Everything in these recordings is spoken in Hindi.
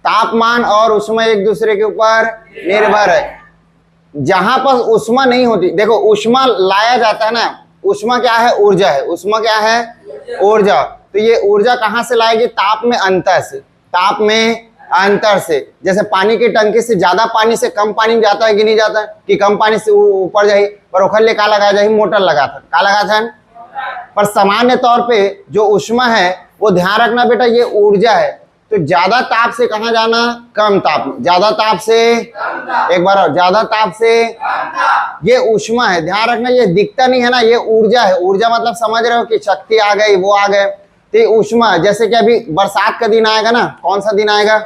तापमान और ऊष्मा एक दूसरे के ऊपर निर्भर है। जहां पर ऊष्मा नहीं होती, देखो ऊष्मा लाया जाता है ना, ऊष्मा क्या है? ऊर्जा है। ऊष्मा क्या है? ऊर्जा। तो ये ऊर्जा कहां से लाएगी? ताप में अंतर से। ताप में अंतर से। जैसे पानी की टंकी से ज्यादा पानी से कम पानी जाता है कि नहीं जाता है? कि कम पानी से ऊपर जाए, पर ओखर का लगाया जाए, मोटर लगा था, का लगा था। पर सामान्य तौर पे जो ऊष्मा है वो ध्यान रखना बेटा, ये ऊर्जा है। तो ज्यादा ताप से कहां जाना? कम ताप में। ज्यादा ताप से, एक बार और, ज्यादा ताप से, ये ऊष्मा है, ध्यान रखना। ये दिखता नहीं है ना, ये ऊर्जा है। ऊर्जा मतलब समझ रहे हो कि शक्ति आ गई, वो आ गए। तो ये ऊष्मा, जैसे कि अभी बरसात का दिन आएगा ना, कौन सा दिन आएगा?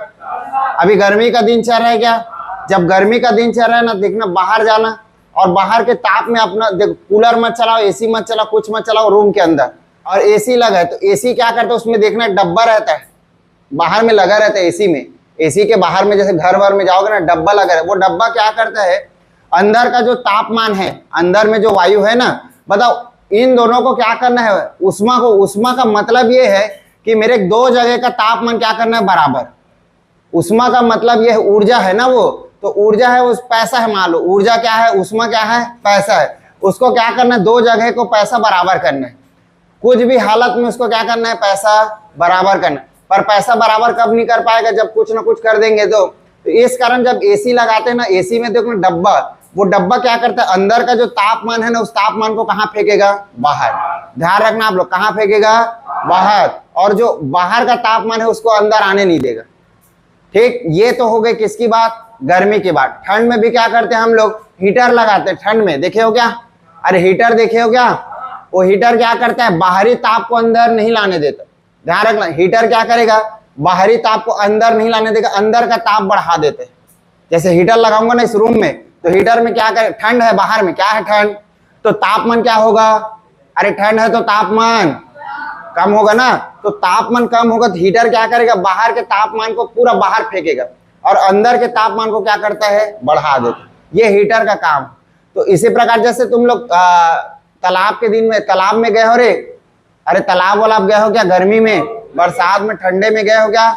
अभी गर्मी का दिन चल रहा है क्या? जब गर्मी का दिन चल रहा है ना, देखना बाहर जाना और बाहर के ताप में अपना देखो, कूलर मत चलाओ, एसी मत चलाओ, कुछ मत चलाओ रूम के अंदर, और एसी लगा है तो एसी क्या करता है, उसमें देखना डब्बा रहता है, बाहर में लगा रहता है एसी में। एसी के बाहर में जैसे घर वर में जाओगे ना, डब्बा लगा है। वो डब्बा क्या करता है, अंदर का जो तापमान है, अंदर में जो वायु है ना, बताओ इन दोनों को क्या करना है? उष्मा को। उष्मा का मतलब ये है कि मेरे दो जगह का तापमान क्या करना है? बराबर। उष्मा का मतलब ये है, ऊर्जा है ना वो, तो ऊर्जा है उस पैसा है, मान लो ऊर्जा क्या है, उष्मा क्या है? पैसा है। उसको क्या करना है? दो जगह को पैसा बराबर करना है। कुछ भी हालत में उसको क्या करना है? पैसा बराबर करना है। पर पैसा बराबर कब नहीं कर पाएगा? जब कुछ ना कुछ कर देंगे तो इस कारण जब एसी लगाते हैं ना, एसी में देखो डब्बा, वो डब्बा क्या करता है, अंदर का जो तापमान है ना, उस तापमान को कहाँ फेंकेगा? बाहर। ध्यान रखना आप लोग, कहाँ फेंकेगा? बाहर। और जो बाहर का तापमान है उसको अंदर आने नहीं देगा। ठीक, ये तो हो गई किसकी बात? गर्मी की बात। ठंड में भी क्या करते हैं हम लोग? हीटर लगाते हैं ठंड में, देखे हो क्या? अरे हीटर देखे हो क्या? वो हीटर क्या करता है? बाहरी ताप को अंदर नहीं लाने देता। ध्यान रखना, हीटर क्या करेगा? बाहरी ताप को अंदर नहीं लाने देगा, अंदर का ताप बढ़ा देते हैं। जैसे हीटर लगाऊंगा ना इस रूम में, तो हीटर में क्या करे? ठंड है, बाहर में क्या है? ठंड। तो तापमान क्या होगा? अरे ठंड है तो तापमान कम होगा ना, तो तापमान कम होगा तो हीटर क्या करेगा? बाहर के तापमान को पूरा बाहर फेंकेगा और अंदर के तापमान को क्या करता है? बढ़ा देता। ये हीटर का काम। तो इसी प्रकार जैसे तुम लोग तालाब के दिन में, तालाब में गए हो रे, अरे तालाब वाला आप गए हो क्या? गर्मी में, बरसात में, ठंडे में गए हो क्या?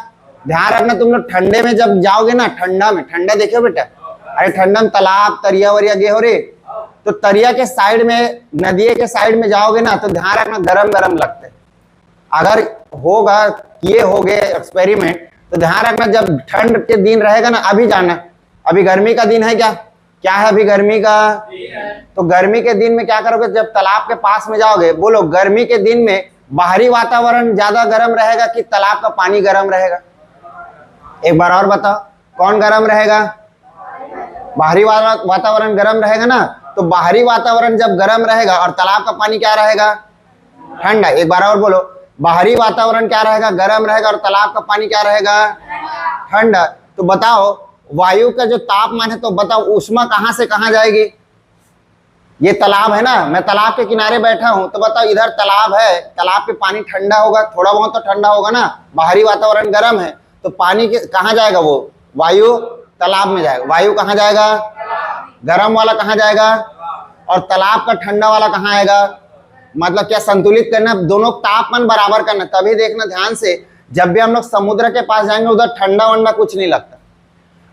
ध्यान रखना, तुम लोग ठंडे में जब जाओगे ना, ठंडा में, ठंडा देखो बेटा, अरे ठंडा में तालाब तरिया वरिया गए हो रे, तो तरिया के साइड में, नदी के साइड में जाओगे ना, तो ध्यान रखना गरम गरम लगते हैं। अगर होगा, किए होगे एक्सपेरिमेंट, तो ध्यान रखना जब ठंड के दिन रहेगा ना, अभी जाना। अभी गर्मी का दिन है क्या? क्या है अभी? गर्मी का। तो गर्मी के दिन में क्या करोगे? जब तालाब के पास में जाओगे, बोलो गर्मी के दिन में बाहरी वातावरण ज्यादा गर्म रहेगा कि तालाब का पानी गर्म रहेगा? एक बार और बताओ, कौन गर्म रहेगा? बाहरी वातावरण गर्म रहेगा ना। तो बाहरी वातावरण जब गर्म रहेगा और तालाब का पानी क्या रहेगा? ठंडा। एक बार और बोलो, बाहरी वातावरण क्या रहेगा? गर्म रहेगा और तालाब का पानी क्या रहेगा? ठंडा। तो बताओ वायु का जो तापमान है, तो बताओ ऊष्मा कहां से कहां जाएगी? ये तालाब है ना, मैं तालाब के किनारे बैठा हूं, तो बताओ इधर तालाब है, तालाब पे पानी ठंडा होगा, थोड़ा बहुत तो ठंडा होगा ना, बाहरी वातावरण गर्म है, तो पानी के कहां जाएगा? वो वायु तालाब में जाएगा। वायु कहां जाएगा? गर्म वाला कहां जाएगा? और तालाब का ठंडा वाला कहां आएगा? मतलब क्या संतुलित करना, दोनों तापमान बराबर करना। तभी देखना ध्यान से, जब भी हम लोग समुद्र के पास जाएंगे, उधर ठंडा वंडा कुछ नहीं लगता।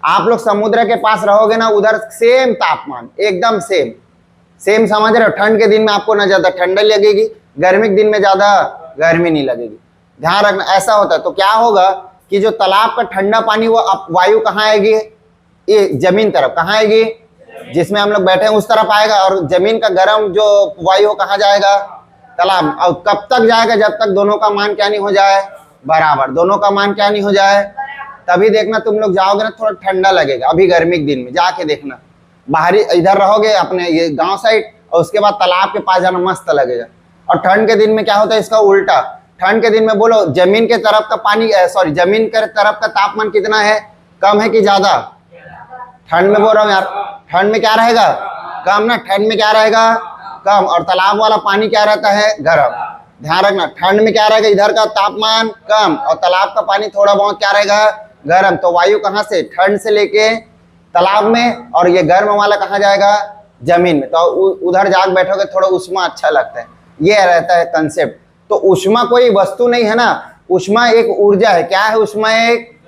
आप लोग समुद्र के पास रहोगे ना, उधर सेम तापमान, एकदम सेम सेम, समझ रहे हो? ठंड के दिन में आपको ना ज्यादा ठंडा लगेगी, गर्मी के दिन में ज्यादा गर्मी नहीं लगेगी। ध्यान रखना, ऐसा होता है। तो क्या होगा कि जो तालाब का ठंडा पानी, वो वायु कहाँ आएगी? ये जमीन तरफ। कहाँ आएगी? जिसमें हम लोग बैठे हैं उस तरफ आएगा, और जमीन का गर्म जो वायु हो कहाँ जाएगा? तालाब। और कब तक जाएगा? जब तक दोनों का मान क्या नहीं हो जाए? बराबर। दोनों का मान क्या नहीं हो जाए? तभी देखना तुम लोग जाओगे ना, थोड़ा ठंडा लगेगा। अभी गर्मी के दिन में जाके देखना, बाहरी इधर रहोगे अपने ये गांव साइड, और उसके बाद तालाब के पास जाना मस्त लगेगा। और ठंड के दिन में क्या होता है? इसका उल्टा। ठंड के दिन में बोलो जमीन के तरफ का पानी, सॉरी, जमीन के तरफ का तापमान कितना है? कम है कि ज्यादा? ठंड में बोल रहा हूँ यार, ठंड में क्या रहेगा? कम ना। ठंड में क्या रहेगा? कम। और तालाब वाला पानी क्या रहता है? गर्म। ध्यान रखना, ठंड में क्या रहेगा? इधर का तापमान कम, और तालाब का पानी थोड़ा बहुत क्या रहेगा? गर्म। तो वायु कहाँ से? ठंड से लेके तालाब में, और ये गर्म वाला कहाँ जाएगा? जमीन में। तो उधर जाके बैठोगे, थोड़ा ऊष्मा अच्छा लगता है। ये रहता है कंसेप्ट। तो ऊष्मा कोई वस्तु नहीं है ना, ऊष्मा एक ऊर्जा है। क्या है ऊष्मा? एक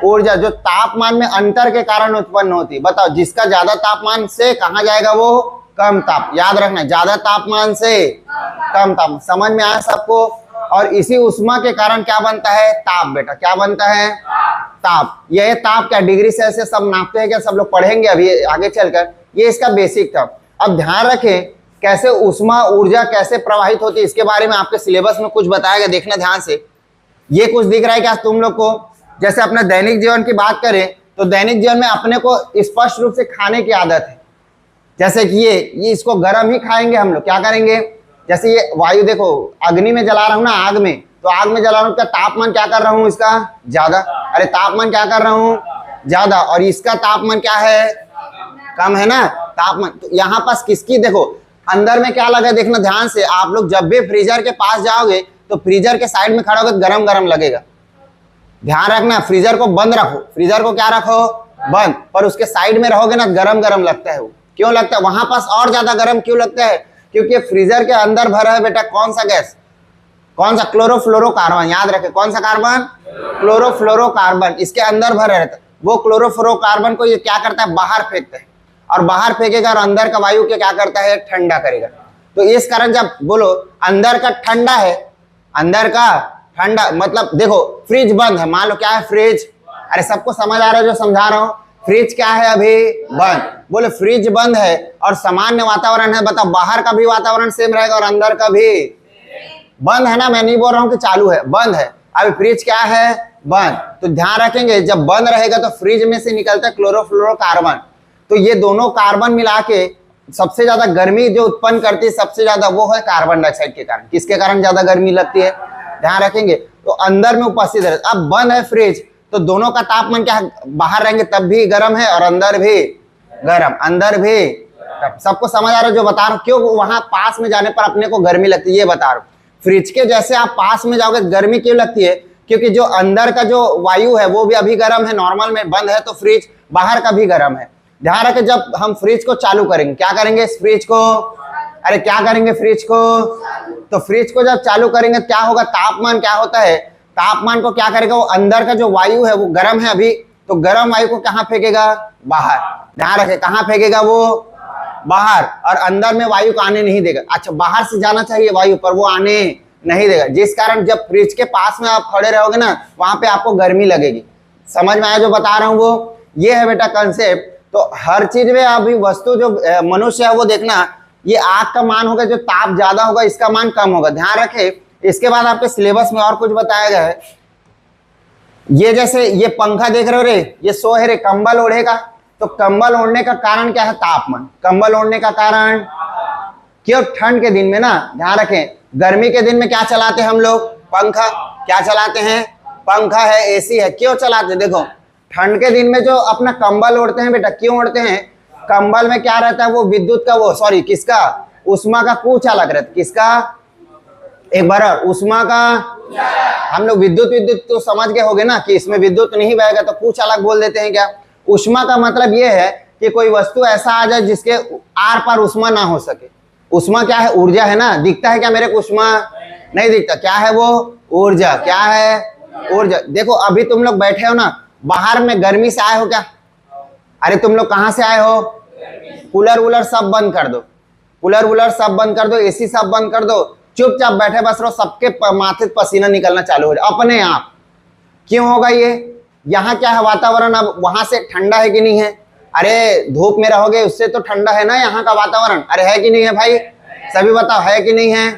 ऊर्जा जो तापमान में अंतर के कारण उत्पन्न होती है। बताओ, जिसका ज्यादा तापमान से कहाँ जाएगा वो कम ताप, याद रखना, ज्यादा तापमान से कम ताप। समझ में आया सबको? और इसी उष्मा के कारण क्या बनता है? ताप। बेटा क्या बनता है? ताप। यह ताप क्या डिग्री सेल्सियस सब नापते हैं क्या? सब लोग पढ़ेंगे अभी आगे चलकर। ये इसका बेसिक था। अब ध्यान रखें कैसे उष्मा ऊर्जा कैसे प्रवाहित होती है, इसके बारे में आपके सिलेबस में कुछ बताया गया, देखना ध्यान से। ये कुछ दिख रहा है क्या तुम लोग को? जैसे अपने दैनिक जीवन की बात करें तो दैनिक जीवन में अपने को स्पष्ट रूप से खाने की आदत है। जैसे कि ये इसको गर्म ही खाएंगे हम लोग। क्या करेंगे? जैसे ये वायु देखो, अग्नि में जला रहा हूं ना, आग में, तो आग में जला रहा हूं, तापमान क्या कर रहा हूं इसका? ज्यादा। अरे तापमान क्या कर रहा हूं? ज्यादा। और इसका तापमान क्या है? कम है ना तापमान। तो यहाँ पास किसकी देखो अंदर में क्या लगा है, देखना ध्यान से। आप लोग जब भी फ्रीजर के पास जाओगे तो फ्रीजर के साइड में खड़ा होकर गरम गरम लगेगा। ध्यान रखना, फ्रीजर को बंद रखो, फ्रीजर को क्या रखो? बंद। पर उसके साइड में रहोगे ना, गरम गरम लगता है वो। क्यों लगता है? वहां पास और ज्यादा गर्म क्यों लगता है? क्योंकि फ्रीजर के अंदर भरा है बेटा कौन सा गैस? कौन सा? क्लोरोफ्लोरोकार्बन। याद रखे, कौन सा कार्बन? क्लोरोफ्लोरोकार्बन। इसके अंदर भरा रहता है। वो क्लोरोफ्लोरोकार्बन को ये क्या करता है? बाहर फेंकता है। और बाहर फेंकेगा और अंदर का वायु के क्या करता है? ठंडा करेगा। तो इस कारण जब बोलो अंदर का ठंडा है, अंदर का ठंडा मतलब देखो फ्रिज बंद है, मान लो क्या है? फ्रिज। अरे सबको समझ आ रहा है जो समझा रहा हूं? फ्रिज क्या है अभी? बंद। बोले फ्रिज बंद है और सामान्य वातावरण है, बताओ बाहर का भी वातावरण सेम रहेगा और अंदर का भी बंद है ना? मैं नहीं बोल रहा हूं कि चालू है, बंद है। अभी फ्रिज क्या है? बंद। तो ध्यान रखेंगे जब बंद रहेगा तो फ्रिज में से निकलता है क्लोरोफ्लोरोकार्बन। तो ये दोनों कार्बन मिला के सबसे ज्यादा गर्मी जो उत्पन्न करती है सबसे ज्यादा वो है कार्बन डाइऑक्साइड के कारण। किसके कारण ज्यादा गर्मी लगती है? ध्यान रखेंगे। तो अंदर में उपस्थित है। अब बंद है फ्रिज तो दोनों का तापमान क्या है? बाहर रहेंगे तब भी गर्म है और अंदर भी गर्म, अंदर भी। सबको समझ आ रहा है जो बता रहा हूं? क्यों वहां पास में जाने पर अपने को गर्मी लगती है, ये बता रहा हूं। फ्रिज के जैसे आप पास में जाओगे गर्मी क्यों लगती है? क्योंकि जो अंदर का जो वायु है वो भी अभी गर्म है, नॉर्मल में बंद है तो फ्रिज बाहर का भी गर्म है। ध्यान रखें जब हम फ्रिज को चालू करेंगे, क्या करेंगे? इस फ्रिज को, अरे क्या करेंगे? फ्रिज को। तो फ्रिज को जब चालू करेंगे क्या होगा? तापमान क्या होता है? तापमान को क्या करेगा? वो अंदर का जो वायु है वो गर्म है अभी, तो गर्म वायु को कहाँ फेंकेगा? बाहर। ध्यान रखें कहाँ फेंकेगा? वो बाहर। और अंदर में वायु को आने नहीं देगा। अच्छा, बाहर से जाना चाहिए वायु पर वो आने नहीं देगा, जिस कारण जब फ्रिज के पास में आप खड़े रहोगे ना वहां पे आपको गर्मी लगेगी। समझ में आया जो बता रहा हूं? वो ये है बेटा कंसेप्ट। तो हर चीज में अभी वस्तु जो मनुष्य है वो देखना, ये आग का मान होगा, जो ताप ज्यादा होगा इसका मान कम होगा। ध्यान रखे। इसके बाद आपके सिलेबस में और कुछ बताया गया है। ये जैसे ये पंखा देख रहे हो रे, ये सो है रे, कंबल ओढ़ेगा तो कंबल ओढ़ने का कारण क्या है? तापमान। कंबल ओढ़ने का कारण क्यों? ठंड के दिन में ना, ध्यान रखें, गर्मी के दिन में क्या चलाते हैं हम लोग? पंखा। क्या चलाते हैं? पंखा है, एसी है। क्यों चलाते? देखो ठंड के दिन में जो अपना कंबल ओढ़ते हैं बेटा, क्यों ओढ़ते हैं? कंबल में क्या रहता है? वो विद्युत का वो सॉरी किसका? उष्मा का कूच अलग रहता है। किसका? एक बार उष्मा का। हम लोग विद्युत तो समझ गए होगे ना कि इसमें विद्युत नहीं बहेगा तो कूच अलग बोल देते हैं क्या? उष्मा का मतलब ये है कि कोई वस्तु ऐसा आ जाए जिसके आर पार उष्मा ना हो सके। उष्मा क्या है? ऊर्जा है ना। दिखता है क्या मेरे को उष्मा? नहीं दिखता। क्या है वो? ऊर्जा। क्या है? ऊर्जा। देखो अभी तुम लोग बैठे हो ना, बाहर में गर्मी से आए हो क्या? अरे तुम लोग कहां से आए हो? कूलर वूलर सब बंद कर दो, कूलर वूलर सब बंद कर दो, एसी सब बंद कर दो, चुपचाप बैठे बस रहो, सबके माथे पसीना निकलना चालू हो जाए अपने आप। क्यों होगा ये? यहाँ क्या है वातावरण? अब वहां से ठंडा है कि नहीं है? अरे धूप में रहोगे उससे तो ठंडा है ना यहाँ का वातावरण। अरे है कि नहीं है भाई? सभी बताओ है कि नहीं है?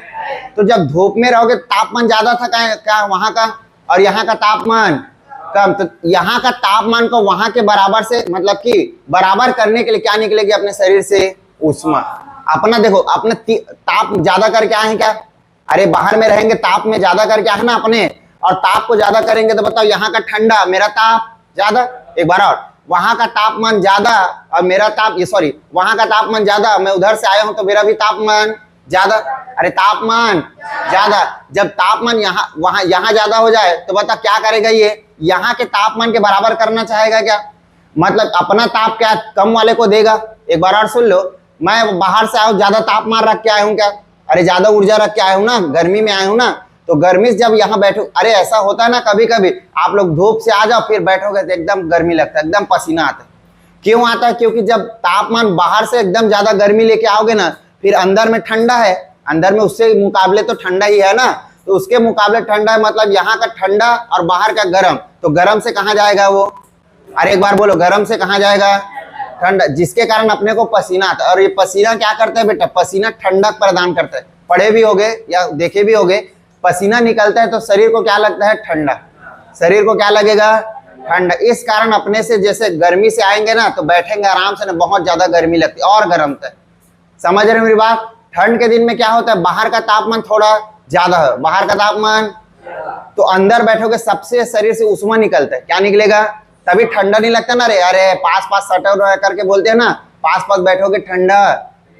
तो जब धूप में रहोगे तापमान ज्यादा था क्या वहां का, और यहाँ का तापमान कम। तो यहाँ का तापमान को वहां के बराबर से मतलब कि बराबर करने के लिए क्या निकलेगी अपने शरीर से? उष्मा। अपना देखो अपने ताप ज्यादा करके आए हैं क्या? अरे बाहर में रहेंगे ताप में ज्यादा करके आए ना अपने, और ताप को ज्यादा करेंगे तो बताओ यहाँ का ठंडा, मेरा ताप ज्यादा। एक बार और, वहां का तापमान ज्यादा और मेरा ताप, ये सॉरी वहां का तापमान ज्यादा, मैं उधर से आया हूं तो मेरा भी तापमान ज्यादा। अरे तापमान ज्यादा, जब तापमान यहाँ वहां यहाँ ज्यादा हो जाए तो बता क्या करेगा? ये यहाँ के तापमान के बराबर करना चाहेगा क्या? मतलब अपना ताप क्या कम वाले को देगा। एक बार और सुन लो, मैं बाहर से आया हूँ, ज्यादा तापमान रख के आया हूँ क्या? अरे ज्यादा ऊर्जा रख के आया हूँ ना, गर्मी में आया हूँ ना, तो गर्मी से जब यहाँ बैठो, अरे ऐसा होता है ना कभी कभी आप लोग धूप से आ जाओ फिर बैठोगे तो एकदम गर्मी लगता है, एकदम पसीना आता है। क्यों आता है? क्योंकि जब तापमान बाहर से एकदम ज्यादा गर्मी लेके आओगे ना, फिर अंदर में ठंडा है, अंदर में उससे मुकाबले तो ठंडा ही है ना, तो उसके मुकाबले ठंडा है, मतलब यहाँ का ठंडा और बाहर का गर्म, तो गर्म से कहाँ जाएगा वो? अरे एक बार बोलो, गर्म से कहाँ जाएगा? ठंडा, जिसके कारण अपने को पसीना आता है। और ये पसीना क्या करता है बेटा? पसीना ठंडक प्रदान करता है। पढ़े भी होगे या देखे भी होगे, पसीना निकलता है तो शरीर को क्या लगता है? ठंडा। शरीर को क्या लगेगा? ठंडा। इस कारण अपने से जैसे गर्मी से आएंगे ना तो बैठेंगे आराम से ना, बहुत ज्यादा गर्मी लगती है और गर्म है। समझ रहे मेरी बात? ठंड के दिन में क्या होता है? बाहर का तापमान थोड़ा ज्यादा है, बाहर का तापमान, तो अंदर बैठोगे सबसे शरीर से उष्मा निकलता है। क्या निकलेगा? तभी ठंडा नहीं लगता ना। अरे पास पास सटा करके बोलते हैं ना, पास पास बैठोगे ठंडा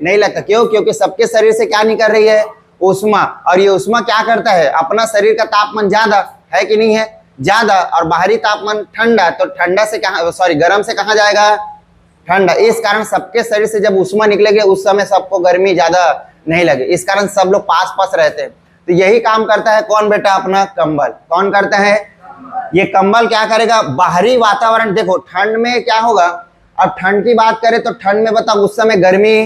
नहीं लगता। क्यों? क्योंकि सबके शरीर से क्या निकल रही है? उष्मा। और ये उष्मा क्या करता है? अपना शरीर का तापमान ज्यादा है कि नहीं है? ज्यादा, और बाहरी तापमान ठंडा, तो ठंडा से कहाँ, सॉरी गर्म से कहाँ जाएगा? ठंडा। इस कारण सबके शरीर से जब उष्मा निकलेगी उस समय सबको गर्मी ज्यादा नहीं लगे, इस कारण सब लोग पास पास रहते हैं। तो यही काम करता है कौन बेटा? अपना कंबल। कौन करता है? ये कंबल क्या करेगा? बाहरी वातावरण, देखो ठंड में क्या होगा, अब ठंड की बात करें तो ठंड में बताओ उस समय गर्मी,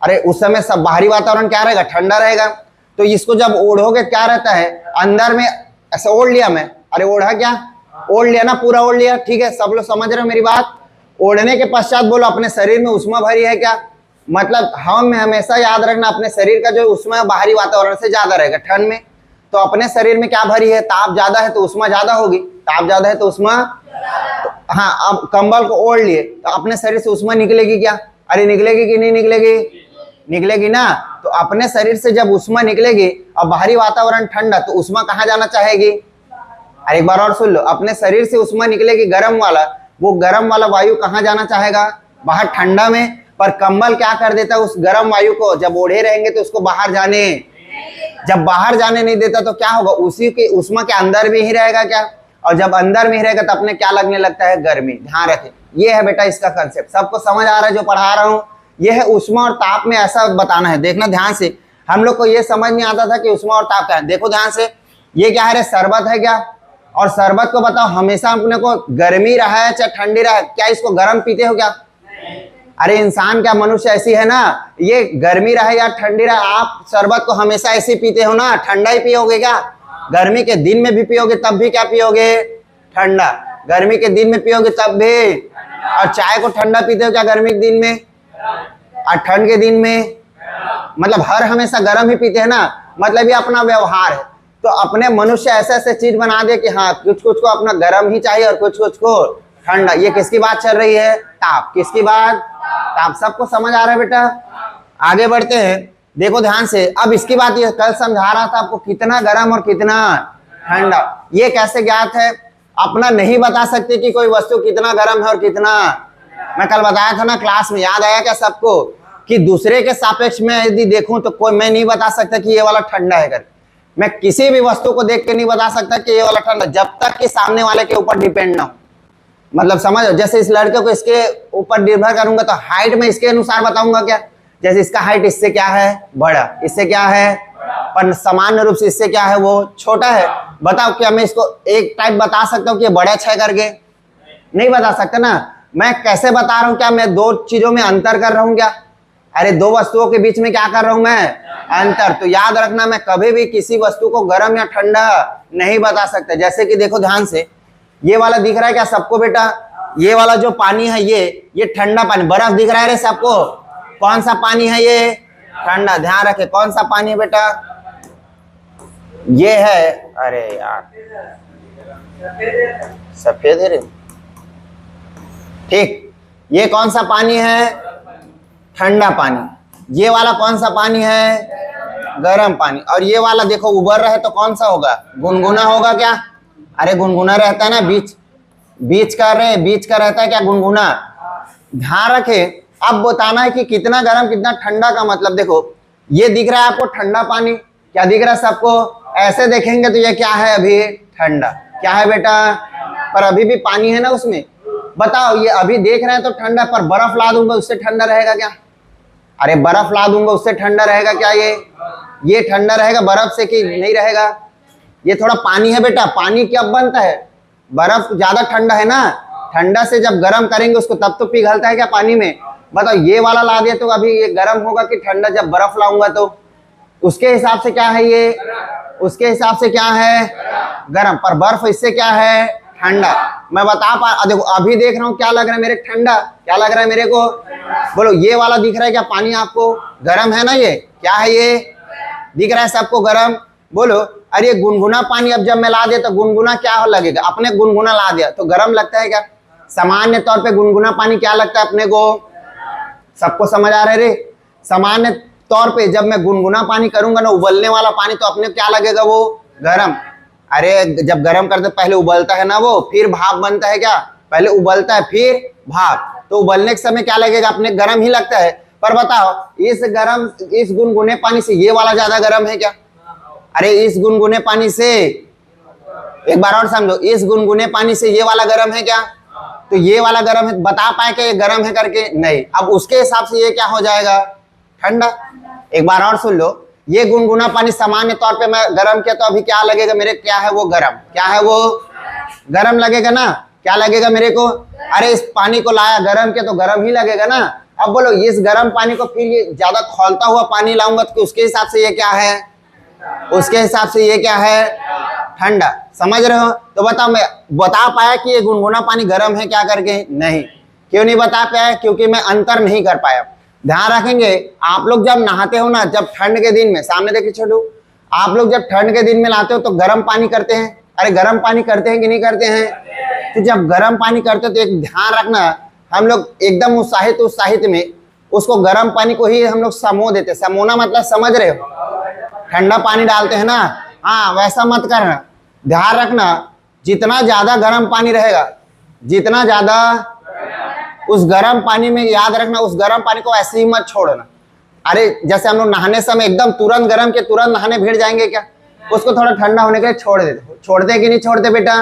अरे उस समय सब बाहरी वातावरण क्या रहेगा? ठंडा रहेगा। तो इसको जब ओढ़ोगे क्या रहता है अंदर में? ऐसा ओढ़ लिया मैं, अरे ओढ़ा क्या? ओढ़ लिया ना, पूरा ओढ़ लिया, ठीक है, सब लोग समझ रहे हो मेरी बात? ओढ़ने के पश्चात बोलो अपने शरीर में उष्मा भरी है क्या? मतलब हम हमेशा याद रखना, अपने शरीर का जो उष्मा है बाहरी वातावरण से ज्यादा रहेगा ठंड में। तो अपने शरीर में क्या भरी है? ताप ज्यादा है तो उष्मा ज्यादा होगी, ताप ज्यादा है तो उष्मा, तो हाँ, अब कंबल को ओढ़ लिए तो अपने शरीर से उष्मा निकलेगी क्या? अरे निकलेगी कि नहीं निकलेगी? निकलेगी ना। तो अपने शरीर से जब उष्मा निकलेगी और बाहरी वातावरण ठंडा, तो उष्मा कहाँ जाना चाहेगी? अरे एक बार और सुन लो, अपने शरीर से उष्मा निकलेगी गर्म वाला, वो गर्म वाला वायु कहाँ जाना चाहेगा? बाहर ठंडा में। पर कंबल क्या कर देता है? उस गर्म वायु को जब ओढ़े रहेंगे तो उसको बाहर जाने, जब बाहर जाने नहीं देता तो क्या होगा? उसी के उष्मा के अंदर में ही रहेगा क्या? और जब अंदर में ही रहेगा तो अपने क्या लगने लगता है? गर्मी। ध्यान रखें, ये है बेटा इसका कंसेप्ट। सबको समझ आ रहा है जो पढ़ा रहा हूँ? ये है उष्मा और ताप में ऐसा बताना है। देखना ध्यान से, हम लोग को ये समझ नहीं आता था कि उष्मा और ताप क्या है। देखो ध्यान से, ये क्या है? शरबत है क्या? और शरबत को बताओ हमेशा अपने को गर्मी रहा है चाहे ठंडी रहा है, क्या इसको गर्म पीते हो क्या? अरे इंसान क्या, मनुष्य ऐसी है ना, ये गर्मी रहे या ठंडी रहे, आप शरबत को हमेशा ऐसे पीते हो ना, ठंडा ही पियोगे क्या? गर्मी के दिन में भी पियोगे तब भी क्या पियोगे? ठंडा। गर्मी के दिन में पियोगे तब भी। और चाय को ठंडा पीते हो क्या गर्मी के दिन में? और ठंड के दिन में? मतलब हर हमेशा गर्म ही पीते हैं ना, मतलब ये अपना व्यवहार है। तो अपने मनुष्य ऐसे ऐसे चीज बना दे कि हाँ कुछ कुछ को अपना गर्म ही चाहिए और कुछ कुछ को ठंडा। ये किसकी बात चल रही है? ताप। किसकी बात? ताप। सबको समझ आ रहा है बेटा? आगे बढ़ते हैं, देखो ध्यान से। अब इसकी बात ये कल समझा रहा था आपको, कितना गर्म और कितना ठंडा। ये कैसे ज्ञात है? अपना नहीं बता सकते कि कोई वस्तु कितना गर्म है और कितना, मैं कल बताया था ना क्लास में, याद आया क्या सबको? कि दूसरे के सापेक्ष में यदि देखूं तो कोई, मैं नहीं बता सकता कि ये वाला ठंडा है कर। मैं किसी भी वस्तु को देख के नहीं बता सकता कि ये वाला ठंडा, जब तक कि सामने वाले के ऊपर डिपेंड ना हो। मतलब समझो, जैसे इस लड़के को इसके ऊपर निर्भर करूंगा तो हाइट में इसके अनुसार बताऊंगा क्या? जैसे इसका हाइट इससे क्या है? बड़ा। इससे क्या है? पर सामान्य रूप से इससे क्या है? वो छोटा है। बताओ क्या मैं इसको एक टाइप बता सकता हूँ कि बड़ा है करके? नहीं बता सकता ना। मैं कैसे बता रहा हूँ? क्या मैं दो चीजों में अंतर कर रहा हूँ क्या? अरे दो वस्तुओं के बीच में क्या कर रहा हूं मैं? अंतर। तो याद रखना, मैं कभी भी किसी वस्तु को गर्म या ठंडा नहीं बता सकता। जैसे कि देखो ध्यान से, ये वाला दिख रहा है क्या सबको बेटा? ये वाला जो पानी है ये ठंडा पानी, बर्फ दिख रहा है रे सबको? कौन सा पानी है ये? ठंडा। ध्यान रखे, कौन सा पानी है बेटा? ये है, अरे यार सफेद है रे, ठीक। ये कौन सा पानी है? ठंडा पानी। ये वाला कौन सा पानी है? गर्म पानी। और ये वाला देखो उबर रहे तो कौन सा होगा? गुनगुना होगा क्या? अरे गुनगुना रहता है ना, बीच का रहता है क्या? गुनगुना। ध्यान रखे, अब बताना है कि कितना गर्म कितना ठंडा का मतलब देखो, ये दिख रहा है आपको ठंडा पानी, क्या दिख रहा है सबको? ऐसे देखेंगे तो ये क्या है? अभी ठंडा। क्या है बेटा? पर अभी भी पानी है ना उसमें। बताओ, ये अभी देख रहे हैं तो ठंडा, पर बर्फ ला दूंगा उससे ठंडा रहेगा क्या? अरे बर्फ ला दूंगा उससे ठंडा रहेगा क्या? ये ठंडा रहेगा बर्फ से कि नहीं रहेगा? ये थोड़ा पानी है बेटा, पानी कब बनता है? बर्फ ज्यादा ठंडा है ना, ठंडा से जब गर्म करेंगे उसको तब तो पिघलता है क्या पानी में? बताओ ये वाला ला दिया तो अभी ये गर्म होगा कि ठंडा? जब बर्फ लाऊंगा तो उसके हिसाब से क्या है ये? उसके हिसाब से क्या है? गर्म। पर बर्फ इससे क्या है? ठंडा। मैं बता पा, देखो अभी देख रहा हूँ क्या लग रहा है मेरे? ठंडा। क्या लग रहा है मेरे को? बोलो ये वाला दिख रहा है क्या पानी आपको? गर्म है ना ये? क्या है ये? दिख रहा है सबको गर्म? बोलो। अरे गुनगुना पानी अब जब मैं ला दिया तो गुनगुना क्या लगेगा? अपने गुनगुना ला दिया तो गर्म लगता है क्या? सामान्य तौर पे गुनगुना पानी क्या लगता है अपने को? सबको समझ आ रहा है रे? सामान्य तौर पे जब मैं गुनगुना पानी करूंगा ना, उबलने वाला पानी, तो अपने क्या लगेगा? वो गर्म। अरे जब गर्म करते पहले उबलता है ना वो, फिर भाप बनता है क्या? पहले उबलता है फिर भाप, तो उबलने के समय क्या लगेगा? अपने गर्म ही लगता है। पर बताओ इस गुनगुने पानी से ये वाला ज्यादा गर्म है क्या? अरे इस गुनगुने पानी से, एक बार और समझो, इस गुनगुने पानी से ये वाला गर्म है क्या? तो ये वाला गर्म है, बता पाए क्या ये गर्म है करके? नहीं। अब उसके हिसाब से ये क्या हो जाएगा? ठंडा। एक बार और सुन लो, ये गुनगुना पानी सामान्य तौर पे मैं गर्म किया तो अभी क्या लगेगा मेरे? क्या है वो? गर्म। क्या है वो? गर्म लगेगा ना? क्या लगेगा मेरे को? अरे इस पानी को लाया गर्म किया तो गर्म ही लगेगा ना। अब बोलो इस गर्म पानी को फिर ये ज्यादा खौलता हुआ पानी लाऊंगा तो उसके हिसाब से ये क्या है? उसके हिसाब से ये क्या है? ठंडा। समझ रहे हो? तो बताओ, मैं बता पाया कि ये गुनगुना पानी गर्म है क्या करके? नहीं। क्यों नहीं बता पाया? क्योंकि मैं अंतर नहीं कर पाया। ध्यान रखेंगे, आप लोग जब नहाते हो ना, जब ठंड के दिन में, सामने देखिए छोटू, आप लोग जब ठंड के दिन में नहाते हो तो गर्म पानी करते हैं। अरे गर्म पानी करते हैं कि नहीं करते हैं? तो जब गर्म पानी करते हो तो एक ध्यान रखना, हम लोग एकदम उत्साहित में उसको गर्म पानी को ही हम लोग समो देते। समोना मतलब समझ रहे हो? ठंडा पानी डालते हैं ना, हाँ वैसा मत करना। ध्यान रखना, जितना ज्यादा गर्म पानी रहेगा, जितना ज्यादा उस गर्म पानी में, याद रखना उस गर्म पानी को ऐसे ही मत छोड़ना। अरे जैसे हम लोग नहाने समय एकदम तुरंत गर्म के तुरंत नहाने भिड़ जाएंगे क्या? उसको थोड़ा ठंडा होने के लिए छोड़ देते। छोड़ते कि नहीं छोड़ते बेटा?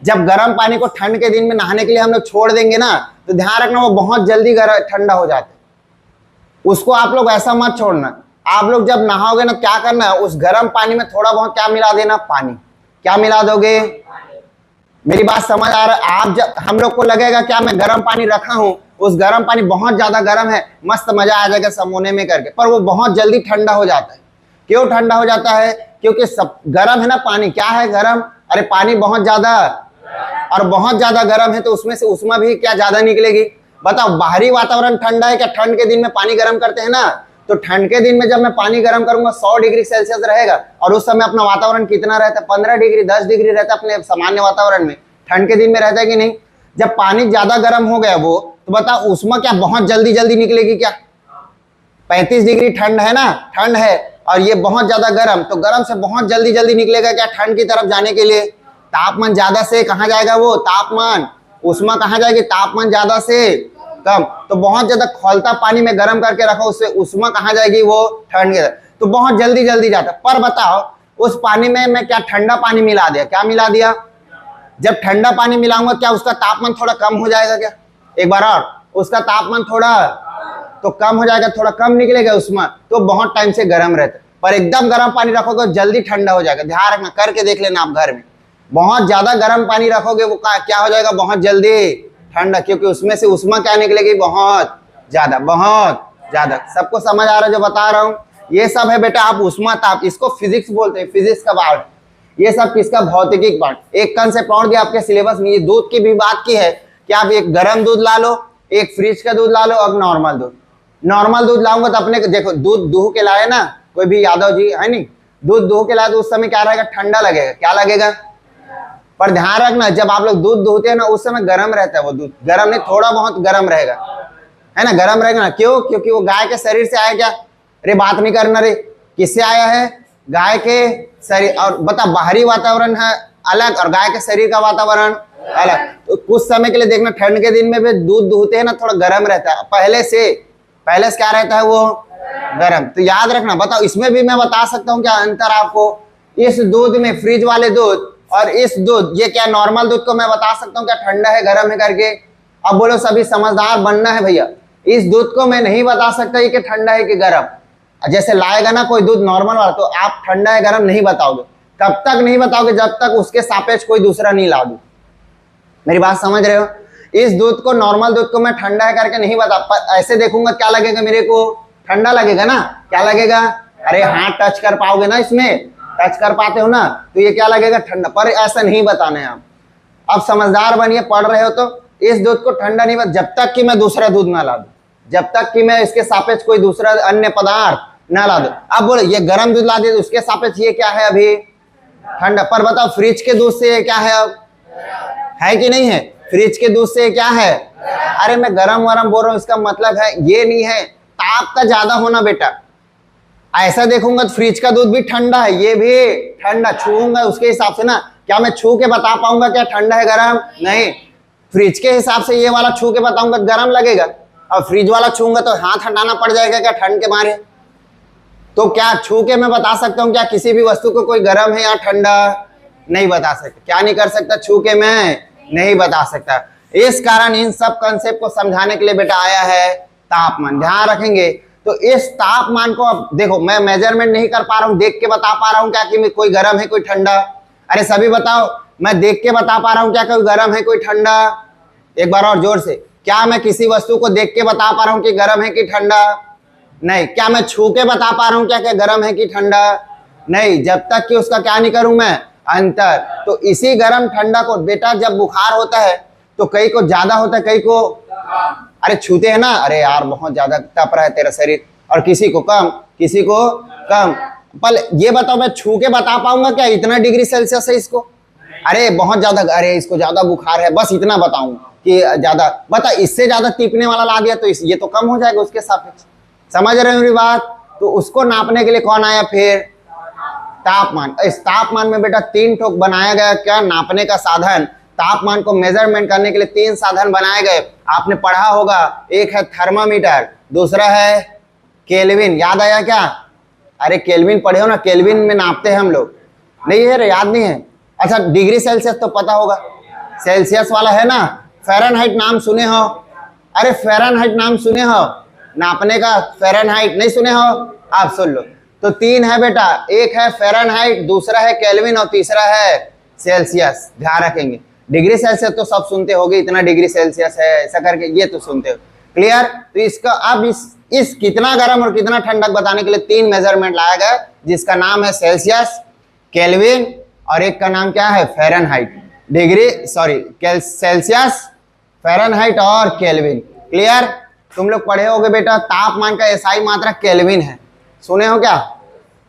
जब गर्म पानी को ठंड के दिन में नहाने के लिए हम लोग छोड़ देंगे ना, तो ध्यान रखना वो बहुत जल्दी ठंडा हो जाता है। उसको आप लोग ऐसा मत छोड़ना। आप लोग जब नहाओगे ना, क्या करना है, उस गर्म पानी में थोड़ा बहुत क्या मिला देना? पानी। क्या मिला दोगे? मेरी बात समझ आ रहा है? आप जब, हम लोग को लगेगा क्या मैं गर्म पानी रखा हूं, उस गर्म पानी बहुत ज्यादा गर्म है, मस्त मजा आ जाएगा समोने में करके, पर वो बहुत जल्दी ठंडा हो जाता है। क्यों ठंडा हो जाता है? क्योंकि सब गर्म है ना पानी। क्या है गर्म? अरे पानी बहुत ज्यादा, और बहुत ज्यादा गर्म है तो उसमें से उष्मा भी क्या ज्यादा निकलेगी? बताओ, बाहरी वातावरण ठंडा है क्या? ठंड के दिन में पानी गर्म करते हैं ना, तो ठंड के दिन में जब मैं पानी गर्म करूंगा 100 डिग्री सेल्सियस रहेगा, और उस समय अपना वातावरण कितना रहता है? 15 डिग्री 10 डिग्री रहता है अपने सामान्य वातावरण में। ठंड के दिन में रहता है कि नहीं? जब पानी ज्यादा गर्म हो गया वो, तो बताओ उष्मा क्या बहुत जल्दी जल्दी निकलेगी क्या? 35 डिग्री ठंड है ना, ठंड है, और ये बहुत ज्यादा गर्म, तो गर्म से बहुत जल्दी जल्दी निकलेगा क्या ठंड की तरफ जाने के लिए? तापमान ज्यादा से कहाँ जाएगा वो? तापमान, उष्मा कहाँ जाएगी? तापमान ज्यादा से कम। तो बहुत ज्यादा खौलता पानी में गर्म करके रखो, उससे उष्मा कहाँ जाएगी? वो ठंड के, तो बहुत जल्दी जल्दी जाता। पर बताओ उस पानी में मैं क्या ठंडा पानी मिला दिया? क्या मिला दिया? जब ठंडा पानी मिलाऊंगा क्या उसका तापमान थोड़ा कम हो जाएगा क्या? एक बार और, उसका तापमान थोड़ा तो कम हो जाएगा, थोड़ा कम निकलेगा उष्मा, तो बहुत टाइम से गर्म रहता है। पर एकदम गर्म पानी रखोगे जल्दी ठंडा हो जाएगा। ध्यान रखना, करके देख लेना आप घर में। बहुत ज्यादा गर्म पानी रखोगे वो क्या हो जाएगा? बहुत जल्दी ठंडा, क्योंकि उसमें से उष्मा क्या निकलेगी? बहुत ज्यादा, बहुत ज्यादा। सबको समझ आ रहा है जो बता रहा हूँ? ये सब है बेटा, आप उष्मा ताप, इसको फिजिक्स बोलते हैं, फिजिक्स का पार्ट। ये सब किसका? भौतिकी पार्ट। एक कंसेप्ट और दिया आपके सिलेबस में, ये दूध की भी बात की है कि आप एक गर्म दूध ला लो, एक फ्रिज का दूध ला लो, और नॉर्मल दूध। नॉर्मल दूध लाऊंगा तो अपने देखो, दूध दूह के लाए ना, कोई भी यादव जी है नहीं, दूध दूह के लाए तो उस समय क्या रहेगा? ठंडा लगेगा। क्या लगेगा? पर ध्यान रखना, जब आप लोग दूध दूहते हैं ना, उस समय गर्म रहता है वो दूध। गर्म नहीं, थोड़ा बहुत गर्म रहेगा, है ना? गर्म रहेगा ना। क्यों? क्योंकि वो गाय के शरीर से आया क्या? अरे बात नहीं करना रे, किससे आया है? गाय के शरीर। और बता, बाहरी वातावरण है अलग और गाय के शरीर का वातावरण अलग। तो कुछ समय के लिए देखना, ठंड के दिन में भी दूध दूहते हैं ना, थोड़ा गर्म रहता है, पहले से क्या रहता है? वो गर्म। तो याद रखना। बताओ, इसमें भी मैं बता सकता हूँ क्या अंतर आपको? इस दूध में, फ्रिज वाले दूध और इस दूध, ये क्या नॉर्मल दूध को मैं बता सकता हूँ क्या ठंडा है गर्म है करके? अब बोलो, सभी समझदार बनना है भैया। इस दूध को मैं नहीं बता सकता कि ठंडा है कि गर्म। जैसे लाएगा ना कोई दूध नॉर्मल वाला, तो आप ठंडा है गर्म नहीं बताओगे, कब तक नहीं बताओगे? जब तक उसके सापेक्ष कोई दूसरा नहीं ला दूं। मेरी बात समझ रहे हो? इस दूध को, नॉर्मल दूध को मैं ठंडा है करके नहीं बता, ऐसे देखूंगा क्या लगेगा मेरे को? ठंडा लगेगा ना? क्या लगेगा? अरे हाथ टच कर पाओगे ना, इसमें टच कर पाते हो ना, तो ये क्या लगेगा? ठंडा। पर ऐसा नहीं बताना है आप। अब समझदार बनिए, पढ़ रहे हो तो इस दूध को ठंडा नहीं बता, जब तक कि मैं दूसरा दूध ना ला दूं, जब तक कि मैं इसके सापेक्ष कोई दूसरा अन्य पदार्थ ना ला दूं। अब बोलो ये गर्म दूध ला दिया, उसके सापेक्ष ये क्या है? अभी ठंडा। पर बताओ फ्रिज के दूध से ये क्या है? अब है कि नहीं है? फ्रिज के दूध से क्या है? अरे मैं गरम वरम बोल रहा हूं, इसका मतलब है ये नहीं है ताप का ज्यादा होना बेटा। ऐसा देखूंगा तो फ्रिज का दूध भी ठंडा है, ये भी ठंडा, छूऊंगा उसके हिसाब से ना। क्या मैं छू के बता पाऊंगा क्या ठंडा है गरम? नहीं। फ्रिज के हिसाब से ये वाला छू के बताऊंगा गरम लगेगा, और फ्रिज वाला छूंगा तो हाथ हटाना पड़ जाएगा क्या ठंड के मारे? तो क्या छू के मैं बता सकता हूं क्या किसी भी वस्तु को कोई गरम है या ठंडा? नहीं बता सकता। क्या नहीं कर सकता? छू के मैं नहीं बता सकता। इस कारण इन सब कंसेप्ट को समझाने के लिए बेटा आया है तापमान। ध्यान रखेंगे। तो इस तापमान को अब देखो, मैं मेजरमेंट नहीं कर पा रहा हूं, देख के बता पा रहा हूं क्या कि कोई गर्म है कोई ठंडा? अरे सभी बताओ, मैं देख के बता पा रहा हूं क्या कोई गर्म है कोई ठंडा? एक बार और जोर से, क्या मैं किसी वस्तु को देख के बता पा रहा हूं कि गर्म है कि ठंडा? नहीं। क्या मैं छू के बता पा रहा हूं क्या कि गर्म है कि ठंडा? नहीं, जब तक कि उसका क्या नहीं करूं मैं? अंतर। तो इसी गर्म ठंडा को बेटा जब बुखार होता है तो कई को ज्यादा होता है, कई को अरे छूते हैं ना, अरे यार बहुत ज्यादा तप रहा है तेरा शरीर, और किसी को कम, किसी को कम। पर ये बताओ मैं छू के बता पाऊंगा क्या इतना डिग्री सेल्सियस है इसको? अरे बहुत ज्यादा, अरे इसको ज्यादा बुखार है, बस इतना बताऊं कि ज्यादा। बता इससे ज्यादा टीपने वाला ला दिया तो ये तो कम हो जाएगा उसके सापेक्ष। समझ रहे हो मेरी बात? तो उसको नापने के लिए कौन आया फिर? तापमान। इस तापमान में बेटा 3 ठोक बनाया गया क्या नापने का साधन। तापमान को मेजरमेंट करने के लिए 3 साधन बनाए गए, आपने पढ़ा होगा। एक है थर्मामीटर, दूसरा है केल्विन। याद आया क्या? अरे केल्विन पढ़े हो ना, केल्विन में नापते हैं हम लोग। नहीं है रे, याद नहीं है? अच्छा डिग्री सेल्सियस तो पता होगा, सेल्सियस वाला है ना। फ़ारेनहाइट नाम सुने हो? अरे फ़ारेनहाइट नाम सुने हो? नापने का फ़ारेनहाइट नहीं सुने हो? आप सुन लो। तो 3 है बेटा, एक है फ़ारेनहाइट, दूसरा है केल्विन और तीसरा है सेल्सियस। ध्यान रखेंगे। डिग्री सेल्सियस तो सब सुनते होगे, इतना डिग्री सेल्सियस है ऐसा करके, ये तो सुनते हो। क्लियर? तो इसका अब इस कितना गर्म और कितना ठंडक बताने के लिए 3 मेजरमेंट लाया गया, जिसका नाम है सेल्सियस, केल्विन और एक का नाम क्या है? फ़ारेनहाइट। सेल्सियस, फ़ारेनहाइट और केल्विन। क्लियर? तुम लोग पढ़े होगे बेटा तापमान का एसआई मात्रक केल्विन है, सुने हो क्या?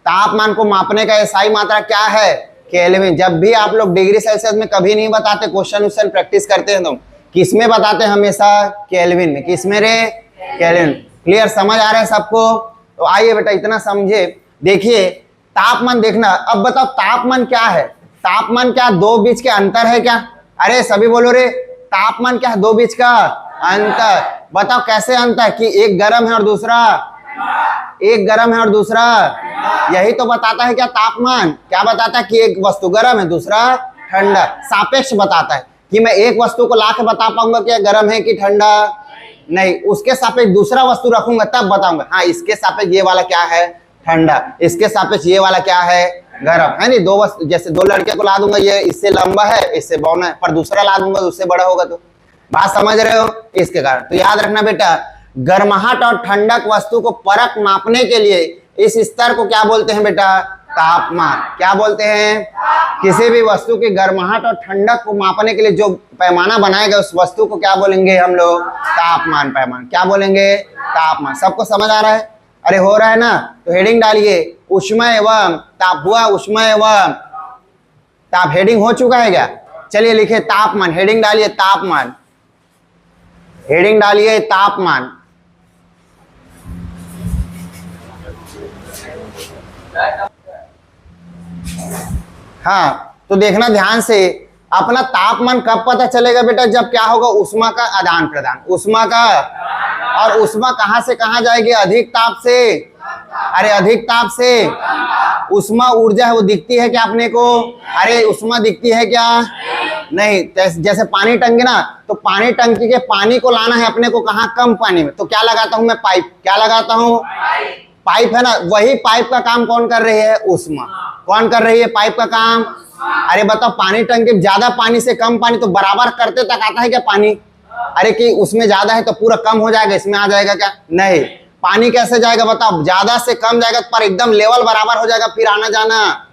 तापमान को मापने का एसआई मात्रक क्या है? केल्विन। जब भी आप लोग डिग्री सेल्सियस में कभी नहीं बताते, क्वेश्चन प्रैक्टिस करते हैं तुम, किस में बताते हैं? हमेशा केल्विन में। किस में रे? केल्विन। क्लियर? समझ आ रहा है सबको? तो आइए बेटा इतना समझे। देखिए तापमान देखना। अब बताओ तापमान क्या है? तापमान क्या 2 बीच के अंतर है क्या? अरे सभी बोलो रे, तापमान क्या है? 2 बीच का अंतर। बताओ कैसे अंतर? कि एक गर्म है और दूसरा, एक गर्म है और दूसरा, यही तो बताता है क्या तापमान? क्या बताता है? कि एक वस्तु गर्म है दूसरा ठंडा। सापेक्ष बताता है कि मैं एक वस्तु को ला के बता पाऊंगा कि गर्म है कि ठंडा? नहीं, उसके सापेक्ष दूसरा वस्तु रखूंगा तब बताऊंगा। हाँ इसके सापेक्ष ये वाला क्या है? ठंडा। इसके सापेक्ष ये वाला क्या है? गर्म है। नहीं, 2 वस्तु, जैसे 2 लड़के को ला दूंगा, ये इससे लंबा है इससे बौना है, पर दूसरा ला दूंगा उससे बड़ा होगा। तो बात समझ रहे हो? इसके कारण तो याद रखना बेटा, गर्माहट और ठंडक वस्तु को परख मापने के लिए इस स्तर को क्या बोलते हैं बेटा? तापमान। क्या बोलते हैं? किसी भी वस्तु की गर्माहट और ठंडक को मापने के लिए जो पैमाना बनाएगा उस वस्तु को क्या बोलेंगे हम लोग? तापमान। पैमाना क्या बोलेंगे? तापमान। सबको समझ आ रहा है? अरे हो रहा है ना? तो हेडिंग डालिए, ऊष्मा एवं ताप। हुआ ऊष्मा एवं ताप। हेडिंग हो चुका है क्या? चलिए लिखे तापमान। हेडिंग डालिए तापमान। हेडिंग डालिए तापमान। हाँ तो देखना ध्यान से, अपना तापमान कब पता चलेगा बेटा? जब क्या होगा? ऊष्मा का आदान प्रदान। ऊष्मा का, और ऊष्मा कहां से कहां जाएगी? अधिक ताप से। अरे अधिक ताप से ऊष्मा ऊर्जा है वो दिखती है क्या अपने को? अरे ऊष्मा दिखती है क्या? नहीं। जैसे पानी टंकी ना, तो पानी टंकी के पानी को लाना है अपने को कहां? कम पानी में। तो क्या लगाता हूं मैं? पाइप। क्या लगाता हूं? पाइप है ना। वही पाइप का काम कौन कर रही है? ऊष्मा। कौन कर रही है पाइप का काम? अरे बताओ, पानी टंकी ज्यादा पानी से कम पानी तो बराबर करते तक आता है क्या पानी? अरे कि उसमें ज्यादा है तो पूरा कम हो जाएगा, इसमें आ जाएगा क्या? नहीं। पानी कैसे जाएगा बताओ? ज्यादा से कम जाएगा पर एकदम लेवल बराबर हो जाएगा, फिर आना जाना,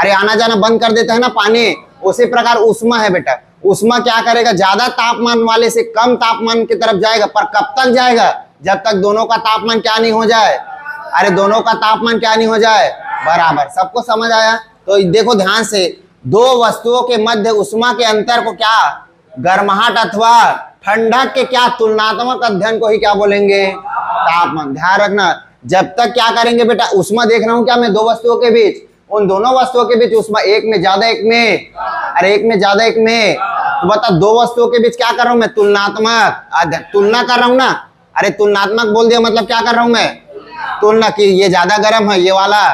अरे आना जाना बंद कर देता है ना पानी। उसी प्रकार उष्मा है बेटा, उष्मा क्या करेगा? ज्यादा तापमान वाले से कम तापमान की तरफ जाएगा, पर कब तक जाएगा? जब तक दोनों का तापमान क्या नहीं हो जाए। अरे दोनों का तापमान क्या नहीं हो जाए? बराबर। सबको समझ आया? तो देखो ध्यान से, दो वस्तुओं के मध्य उष्मा के अंतर को क्या, गर्माहट अथवा ठंडक के क्या तुलनात्मक अध्ययन को ही क्या बोलेंगे? तापमान। ध्यान रखना, जब तक क्या करेंगे बेटा, उष्मा देख रहा हूं क्या मैं दो वस्तुओं के बीच, उन दोनों वस्तुओं के बीच उष्मा, एक में ज्यादा एक में, अरे एक में ज्यादा एक में, तो बता दो वस्तुओं के बीच क्या कर रहा हूं मैं? तुलनात्मक अध्ययन। तुलना कर रहा हूं ना, अरे तुलनात्मक बोल दिया मतलब क्या कर रहा हूं मैं? तुलना की, ये ज्यादा गर्म है, ये वाला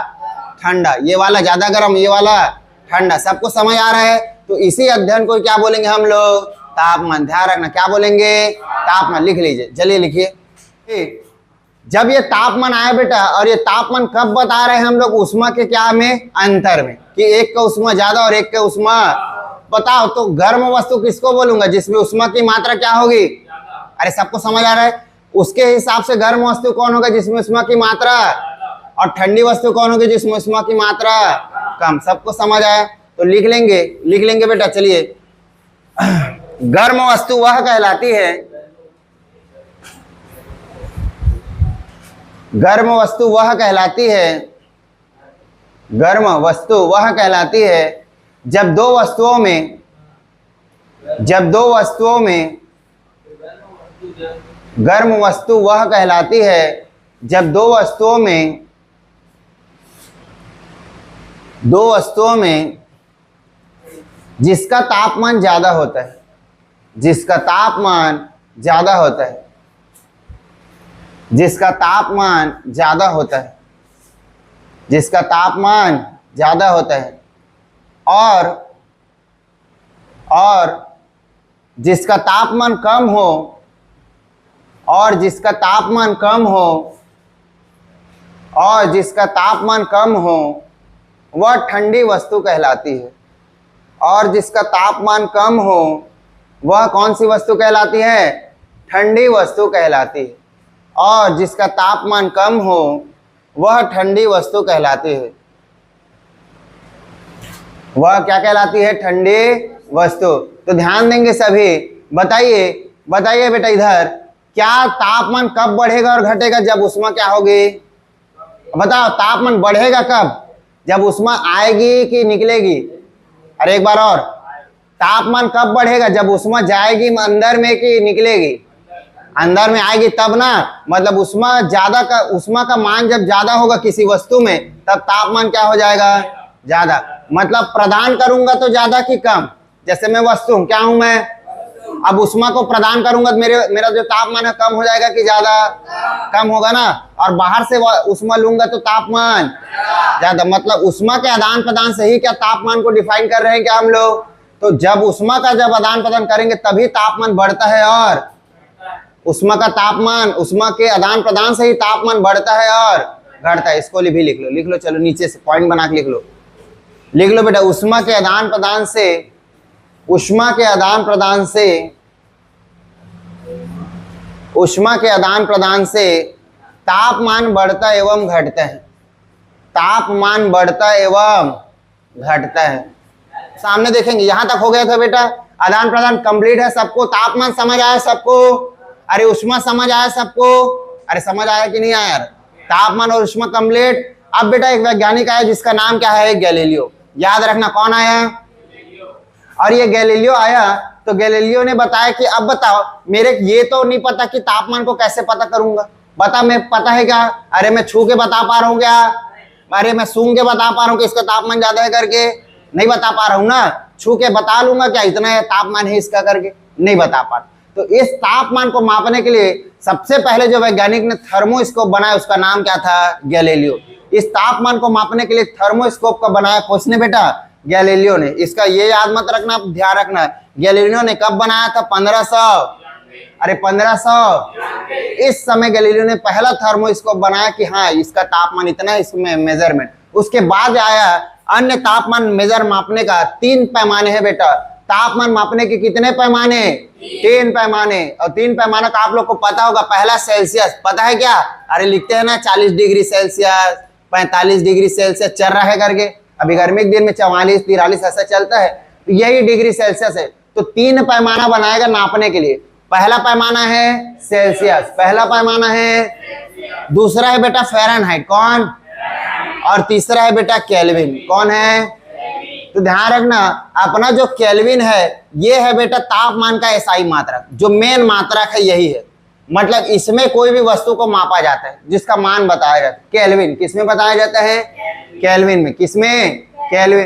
ठंडा, ये वाला ज्यादा गर्म, ये वाला ठंडा। सबको समझ आ रहा है? तो इसी अध्ययन को क्या बोलेंगे हम लोग? तापमान। ध्यान रखना, क्या बोलेंगे? तापमान। लिख लीजिए, चलिए लिखिए। जब ये तापमान आया बेटा, और ये तापमान कब बता रहे हैं हम लोग? उष्मा के क्या में? अंतर में, कि एक का उष्मा ज्यादा और एक का उष्मा। बताओ तो गर्म वस्तु किसको बोलूंगा? जिसमें उष्मा की मात्रा क्या होगी? अरे सबको समझ आ रहा है? उसके हिसाब से गर्म वस्तु कौन होगा? जिसमें उष्मा की मात्रा, और ठंडी वस्तु कौन होगी? जिसमें उष्मा की मात्रा कम। सबको समझ आया? तो लिख लेंगे बेटा। चलिए, गर्म वस्तु वह कहलाती है, गर्म वस्तु वह कहलाती है, गर्म वस्तु वह कहलाती है जब दो वस्तुओं में, गर्म वस्तु वह कहलाती है जब दो वस्तुओं में जिसका तापमान ज्यादा होता है, जिसका तापमान ज्यादा होता है, जिसका तापमान ज्यादा होता है, जिसका तापमान ज्यादा होता है, और जिसका तापमान कम हो, और जिसका तापमान कम हो, और जिसका तापमान कम हो, वह ठंडी वस्तु कहलाती है। और जिसका तापमान कम हो वह कौन सी वस्तु कहलाती है? ठंडी वस्तु कहलाती है। और जिसका तापमान कम हो वह ठंडी वस्तु कहलाती है। वह क्या कहलाती है? ठंडी वस्तु। तो ध्यान देंगे सभी। बताइए बेटा इधर, क्या तापमान कब बढ़ेगा और घटेगा? जब उष्मा क्या होगी? बताओ, तापमान बढ़ेगा कब? जब उष्मा आएगी कि निकलेगी? अरे एक बार और, तापमान कब बढ़ेगा? जब उष्मा जाएगी अंदर में कि निकलेगी? अंदर में आएगी तब ना। मतलब उष्मा का मान जब ज्यादा होगा किसी वस्तु में, तब तापमान क्या हो जाएगा? ज्यादा। मतलब प्रदान करूंगा तो ज्यादा कि कम? जैसे मैं वस्तु हूं, क्या हूं मैं? अब उष्मा को प्रदान करूंगा तो मेरा जो तापमान है कम हो जाएगा कि ज्यादा? कम होगा ना। और बाहर से उष्मा लूंगा तो तापमान ज्यादा। मतलब उष्मा के आदान प्रदान से ही क्या तापमान को डिफाइन कर रहे हैं क्या हम लोग? तो जब उष्मा का जब आदान प्रदान करेंगे तभी तापमान बढ़ता है, और उष्मा के आदान प्रदान से ही तापमान बढ़ता है और घटता है। इसको भी लिख लो। चलो नीचे से पॉइंट बना के लिख लो बेटा। उष्मा के आदान प्रदान से तापमान बढ़ता एवं घटता है। तापमान बढ़ता एवं घटता है। सामने देखेंगे, यहां तक हो गया था बेटा। आदान प्रदान कंप्लीट है सबको? तापमान समझ आया सबको? अरे उष्मा समझ आया सबको? अरे समझ आया कि नहीं आया? तापमान और उष्मा कंप्लीट। अब बेटा एक वैज्ञानिक आया जिसका नाम क्या है? गैलीलियो। याद रखना, कौन आया? और ये गैलीलियो आया तो गैलीलियो ने बताया कि अब बताओ, मेरे ये तो नहीं पता कि तापमान को कैसे पता करूंगा। बता, मैं पता है क्या? अरे मैं छू के बता पा रहा हूँ क्या? अरे मैं सूंघ के बता पा रहा हूँ कि इसका तापमान ज्यादा है करके? नहीं बता पा रहा हूँ ना। छू के बता लूंगा क्या इतना है तापमान है इसका करके? नहीं बता पा। तो इस तापमान को मापने के लिए सबसे पहले जो वैज्ञानिक ने थर्मोस्कोप बनाया उसका नाम क्या था? गैलीलियो। इस तापमान को मापने के लिए थर्मोस्कोप का बनाया किसने बेटा? गैलीलियो ने। इसका ये याद मत रखना, ध्यान रखना। गैलीलियो ने कब बनाया था? 1500। इस समय गैलीलियो ने पहला थर्मोस्कोप बनाया कि हाँ इसका तापमान इतना है, इसमें मेजरमेंट। उसके बाद आया अन्य तापमान मेजर मापने का 3 पैमाने हैं बेटा। तापमान मापने के कितने पैमाने? 3 पैमाने। और 3 पैमाना का आप लोग को पता होगा। पहला सेल्सियस, पता है क्या? अरे लिखते हैं ना 40 डिग्री सेल्सियस, 45 डिग्री सेल्सियस चल रहा है करके। अभी गर्मी के दिन में 44, 43 ऐसा चलता है, तो यही डिग्री सेल्सियस है। तो 3 पैमाना बनाएगा नापने के लिए। पहला पैमाना है सेल्सियस, पहला पैमाना है। दूसरा है बेटा फ़ारेनहाइट, कौन? और तीसरा है बेटा केल्विन, कौन है? तो ध्यान रखना, अपना जो केल्विन है ये है बेटा तापमान का एसआई मात्रक, जो मेन मात्रक है यही है। मतलब इसमें कोई भी वस्तु को मापा जाता है जिसका मान बताया जाता है। केल्विन किसमें बताया जाता है? केल्विन में। किसमें? केल्विन।